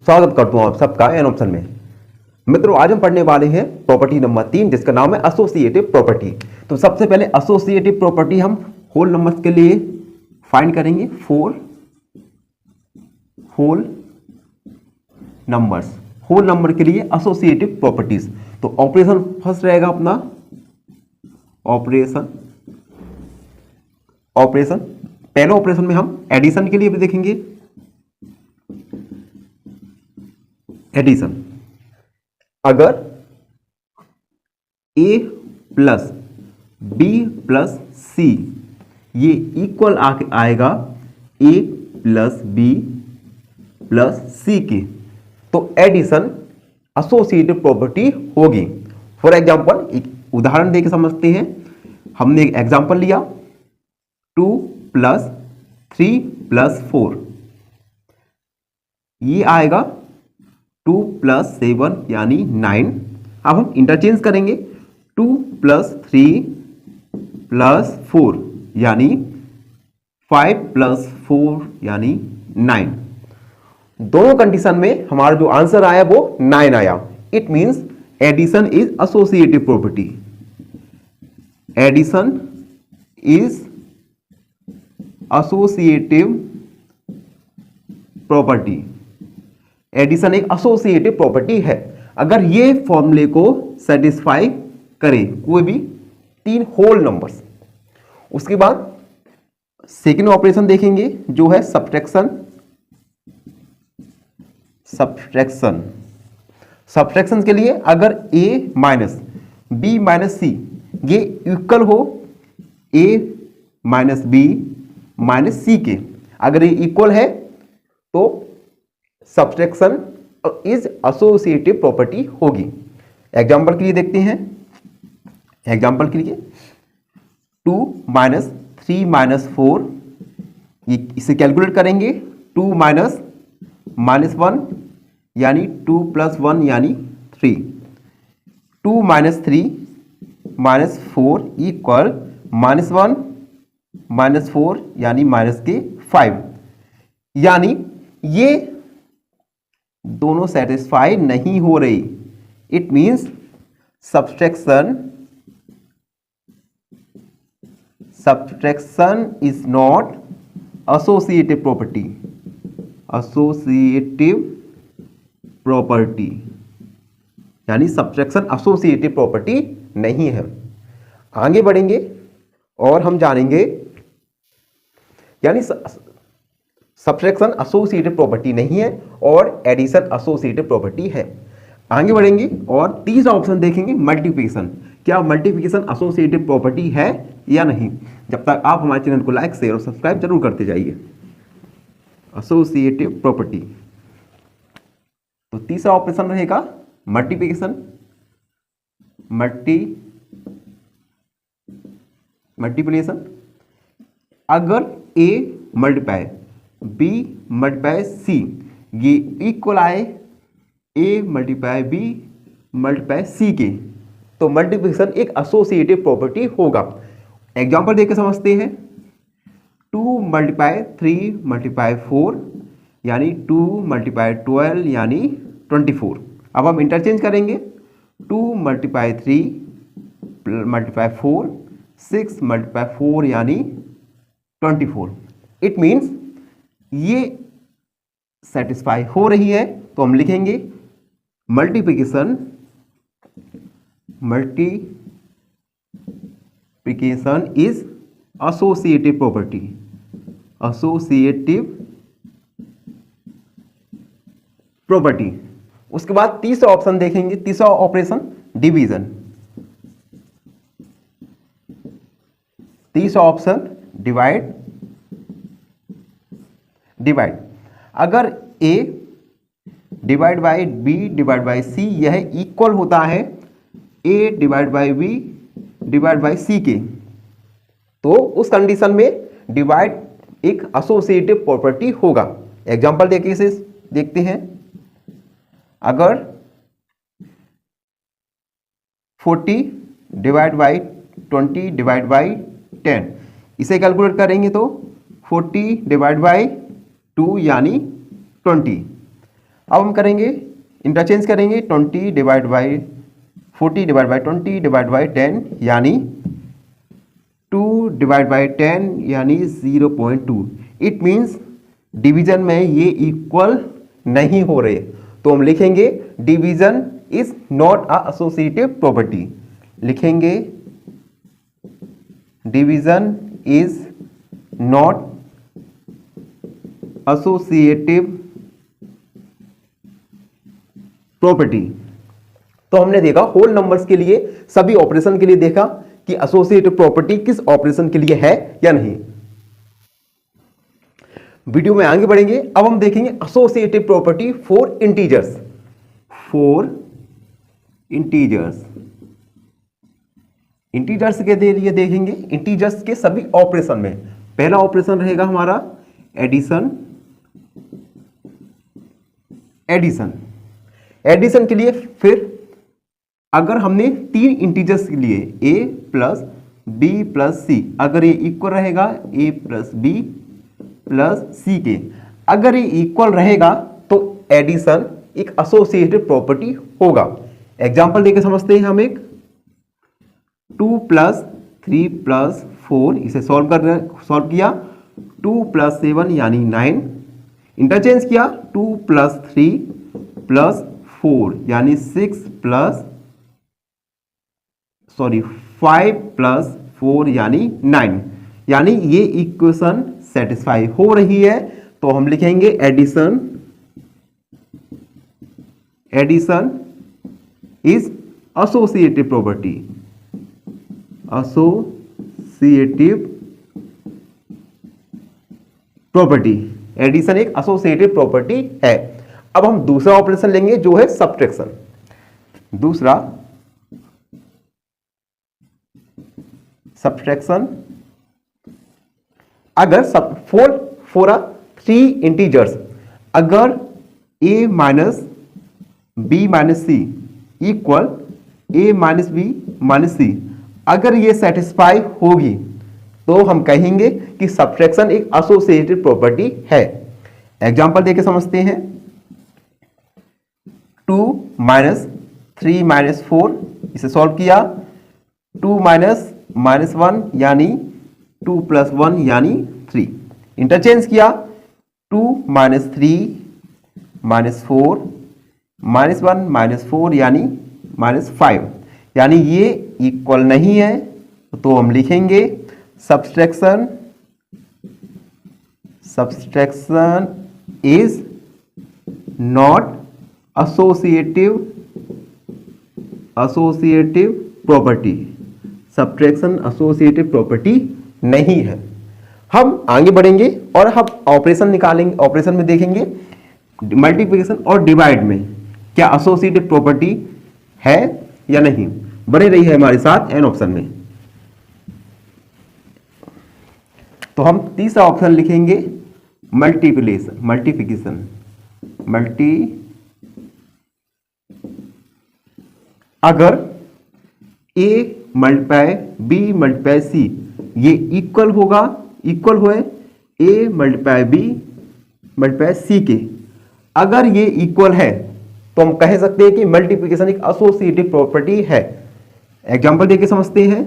स्वागत करता हूं आप सबका एन ऑप्शन में। मित्रों, आज हम पढ़ने वाले हैं प्रॉपर्टी नंबर 3, जिसका नाम है एसोसिएटिव प्रॉपर्टी। तो सबसे पहले एसोसिएटिव प्रॉपर्टी हम होल नंबर्स के लिए फाइंड करेंगे। 4 होल नंबर्स, होल नंबर के लिए एसोसिएटिव प्रॉपर्टीज। तो ऑपरेशन फर्स्ट रहेगा अपना ऑपरेशन पहले ऑपरेशन में हम एडिशन के लिए भी देखेंगे। एडिशन, अगर a प्लस बी प्लस सी ये इक्वल आएगा a प्लस बी प्लस सी के, तो एडिशन एसोसिएटिव प्रॉपर्टी होगी। फॉर एग्जांपल एक उदाहरण देकर समझते हैं। हमने एक एग्जांपल लिया 2 प्लस 3 प्लस 4, ये आएगा 2 प्लस 7 यानी 9। अब हम इंटरचेंज करेंगे 2 प्लस 3 प्लस 4 यानी 5 प्लस 4 यानी 9। दोनों कंडीशन में हमारा जो आंसर आया वो 9 आया। It means addition is associative property. Addition is associative property. Addition एक एसोसिएटिव प्रॉपर्टी है। अगर ये फॉर्मूले को सेटिस्फाई करे कोई भी 3 होल नंबर्स। उसके बाद सेकेंड ऑपरेशन देखेंगे जो है सब्ट्रैक्शन। सब्ट्रैक्शन के लिए अगर a माइनस बी माइनस सी ये इक्वल हो a माइनस बी माइनस सी के, अगर ये इक्वल है तो सब्ट्रैक्शन इज एसोसिएटिव प्रॉपर्टी होगी। एग्जांपल के लिए देखते हैं। एग्जांपल के लिए 2 माइनस 3 माइनस 4, ये इसे कैलकुलेट करेंगे। 2 माइनस माइनस 1 यानी 2 प्लस 1 यानी 3। 2 minus 3 minus 4 equal minus 1 minus 4 यानी माइनस के 5। यानी ये दोनों सेटिस्फाई नहीं हो रही। It means subtraction is not associative property. Associative property यानी सब्ट्रैक्शन एसोसिएटिव प्रॉपर्टी नहीं है। आगे बढ़ेंगे और हम जानेंगे, यानी सब्ट्रैक्शन एसोसिएटिव प्रॉपर्टी नहीं है और एडिशन एसोसिएटिव प्रॉपर्टी है। आगे बढ़ेंगे और तीसरा ऑप्शन देखेंगे मल्टीप्लिकेशन। क्या मल्टीप्लिकेशन एसोसिएटिव प्रॉपर्टी है या नहीं? जब तक आप हमारे चैनल को लाइक शेयर और सब्सक्राइब जरूर करते जाइए। एसोसिएटिव प्रॉपर्टी, तो तीसरा ऑप्शन रहेगा मल्टीप्लिकेशन। मल्टीप्लिकेशन, अगर a multiply b multiply c ये इक्वल आए a multiply b multiply c के, तो मल्टीप्लिकेशन एक एसोसिएटिव प्रॉपर्टी होगा। एग्जांपल देकर समझते हैं। 2 मल्टीप्लाई 3 मल्टीप्लाई 4 यानी 2 मल्टीप्लाई 12 यानी 24। अब हम इंटरचेंज करेंगे। 2 मल्टीप्लाई 3 मल्टीप्लाई 4 6 मल्टीप्लाई 4 यानी 24। इट मीन्स ये सेटिस्फाई हो रही है, तो हम लिखेंगे multiplication is associative property. Associative property. उसके बाद तीसरा ऑप्शन देखेंगे, तीसरा ऑपरेशन डिवीजन। तीसरा ऑप्शन डिवाइड। अगर a divide by b divide by c यह इक्वल होता है a divide by b divide by c के, तो उस कंडीशन में डिवाइड एक एसोसिएटिव प्रॉपर्टी होगा। एग्जांपल देखिए इसे देखते हैं। अगर 40 डिवाइड बाई 20 डिवाइड बाई 10 इसे कैलकुलेट करेंगे तो 40 डिवाइड बाई 2 यानी 20। अब हम करेंगे इंटरचेंज करेंगे 20 divide by 40 divide by 20 divide by 10 यानी 2 डिवाइड बाई 10 यानी 0.2। इट मीन्स डिवीजन में ये इक्वल नहीं हो रहे, तो हम लिखेंगे division is not a associative property. लिखेंगे division is not associative property. तो हमने देखा होल नंबर्स के लिए, सभी ऑपरेशन के लिए देखा कि एसोसिएटिव प्रॉपर्टी किस ऑपरेशन के लिए है या नहीं। वीडियो में आगे बढ़ेंगे, अब हम देखेंगे associative property for integers. For integers, integers के लिए देखेंगे इंटीजर्स के सभी ऑपरेशन में। पहला ऑपरेशन रहेगा हमारा एडिशन। एडिशन एडिशन के लिए फिर अगर हमने 3 इंटीजर्स के लिए a प्लस बी प्लस सी, अगर ये इक्वल रहेगा a प्लस बी प्लस सी के, अगर ये इक्वल रहेगा तो एडिशन एक एसोसिएटिव प्रॉपर्टी होगा। एग्जांपल देके समझते हैं हम। एक 2 प्लस 3 प्लस 4, इसे सॉल्व किया 2 प्लस 7 यानी 9, इंटरचेंज किया 2 प्लस 3 प्लस 4 यानी 6 प्लस 5 प्लस 4 यानी 9, यानी ये इक्वेशन सेटिस्फाई हो रही है। तो हम लिखेंगे addition is associative property. Associative property, addition एक एसोसिएटिव प्रॉपर्टी है। अब हम दूसरा ऑपरेशन लेंगे जो है सब्ट्रैक्शन। दूसरा सब्ट्रैक्शन, अगर फॉर 3 इंटीजर्स, अगर a minus B minus C equal a minus B minus C, अगर ये सेटिस्फाई होगी तो हम कहेंगे कि सब्ट्रैक्शन एक एसोसिएटिव प्रॉपर्टी है। एग्जांपल देके समझते हैं। 2 माइनस 3 माइनस 4, इसे सॉल्व किया 2 माइनस माइनस 1 यानी 2 प्लस 1 यानी 3, इंटरचेंज किया 2 माइनस 3 माइनस 4 माइनस 1 माइनस 4 यानी माइनस 5, यानी ये इक्वल नहीं है, तो हम लिखेंगे subtraction is not associative property. Subtraction associative property नहीं है। हम आगे बढ़ेंगे और हम ऑपरेशन निकालेंगे। ऑपरेशन में देखेंगे मल्टीप्लिकेशन और डिवाइड में क्या एसोसिएटिव प्रॉपर्टी है या नहीं। बने रही है हमारे साथ एन ऑप्शन में। तो हम तीसरा ऑप्शन लिखेंगे मल्टीप्लिकेशन। अगर a multiply b multiply c ये इक्वल होगा, इक्वल हुए a multiply b multiply c के, अगर ये इक्वल है तो हम कह सकते हैं कि मल्टीप्लिकेशन एक एसोसिएटिव प्रॉपर्टी है। एग्जांपल देके समझते हैं।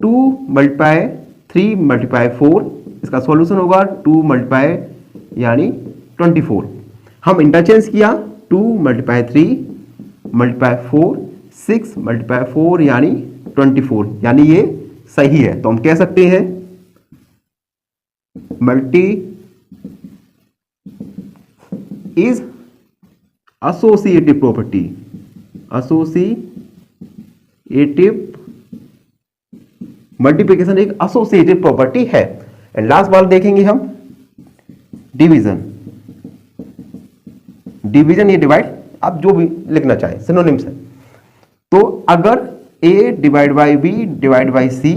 2 मल्टीप्लाई 3 मल्टीप्लाई 4, इसका सॉल्यूशन होगा 2 मल्टीप्लाई यानी 24। हम इंटरचेंज किया 2 मल्टीप्लाई 3 मल्टीप्लाई 4, 6 मल्टीप्लाई 4 यानी 24, यानी ये सही है। तो हम कह सकते हैं multi is associative property. Associative multiplication एक एसोसिएटिव प्रॉपर्टी है। एंड लास्ट बार देखेंगे हम डिवीजन। डिवीजन ये डिवाइड, आप जो भी लिखना चाहें, सिनोनिम्स है। तो अगर a divide by B divide by C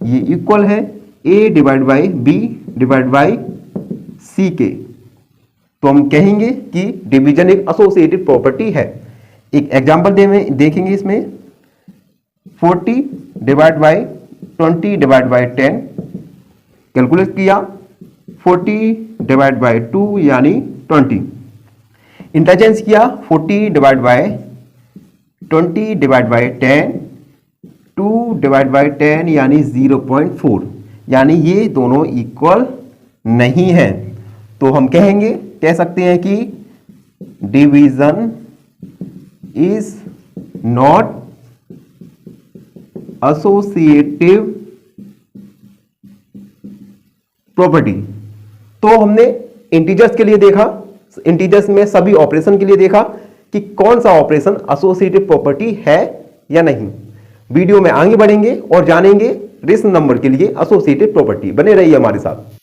ये इक्वल है a divide by B divide by C के, तो हम कहेंगे कि डिवीजन एक एसोसिएटिव प्रॉपर्टी है। एक एग्जांपल देखेंगे इसमें। 40 divide by 20 divide by 10 calculate किया 40 डिवाइड बाई 2 यानी 20, इंटरचेंज किया 40 divide by 20 divide by 10, 2 divide by 10 यानी 0.4, यानी ये दोनों इक्वल नहीं है। तो हम कह सकते हैं कि division is not associative property. तो हमने इंटीजर्स के लिए देखा, इंटीजर्स में सभी ऑपरेशन के लिए देखा कि कौन सा ऑपरेशन एसोसिएटिव प्रॉपर्टी है या नहीं। वीडियो में आगे बढ़ेंगे और जानेंगे रेशनल नंबर के लिए एसोसिएटिव प्रॉपर्टी। बने रहिए हमारे साथ।